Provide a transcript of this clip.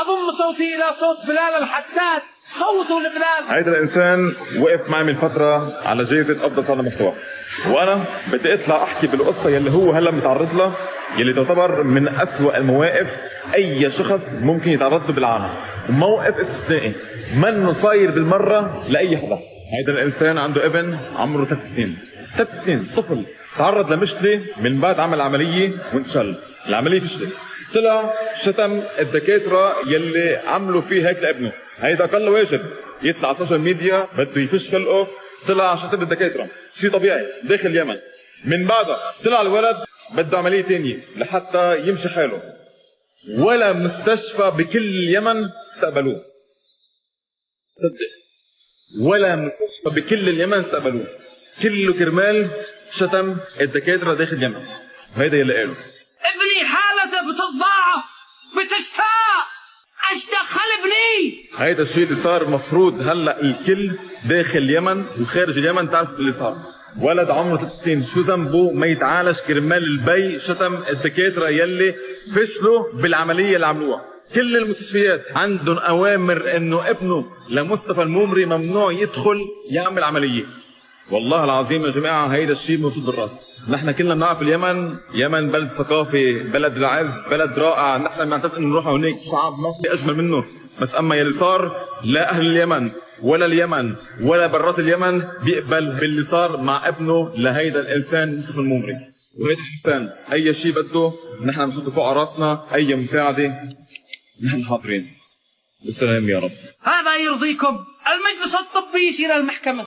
أضم صوتي إلى صوت بلال الحداد. صوتوا لبلال. هيدا الانسان وقف معي من فتره على جائزه افضل صانع محتوى، وانا بدي اطلع احكي بالقصه يلي هو هلا متعرض لها، يلي تعتبر من أسوأ المواقف اي شخص ممكن يتعرض له بالعالم، وموقف استثنائي منه صاير بالمره لاي حدا. هيدا الانسان عنده ابن عمره 3 سنين، 3 سنين طفل، تعرض لمشكله من بعد عمل عمليه وانشل. العمليه فشلت، طلع شتم الدكاتره يلي عملوا فيه هيك لابنه. هيدا اقل واجب، يطلع على السوشيال ميديا بده يفش خلقه، طلع شتم الدكاتره، شيء طبيعي داخل اليمن. من بعدها طلع الولد بده عمليه ثانيه لحتى يمشي حاله، ولا مستشفى بكل اليمن استقبلوه. صدق، ولا مستشفى بكل اليمن استقبلوه، كله كرمال شتم الدكاتره داخل اليمن. وهيدا يلي قاله. ابني حالته بتتضاعف، بتشتاق، ايش دخل ابني؟ هيدا الشيء اللي صار. مفروض هلا الكل داخل اليمن وخارج اليمن تعرف اللي صار. ولد عمره 3 سنين، شو ذنبه ما يتعالج كرمال البي شتم الدكاتره يلي فشلوا بالعمليه اللي عملوها. كل المستشفيات عندهم اوامر انه ابنه لمصطفى المومري ممنوع يدخل يعمل عمليه. والله العظيم يا جماعه هيدا الشيء موجود بالراس. نحن كلنا بنعرف اليمن، يمن بلد ثقافي، بلد العز، بلد رائع، نحن بنعتز انه نروح هناك شعب ما في اجمل منه. بس اما يلي صار، لا اهل اليمن ولا اليمن ولا برات اليمن بيقبل باللي صار مع ابنه لهيدا الانسان مصطفى المومري. وهيدا الانسان اي شيء بده نحن بنحطه فوق على راسنا، اي مساعده نحن حاضرين. بالسلام يا رب. هذا يرضيكم؟ المجلس الطبي يشير المحكمة.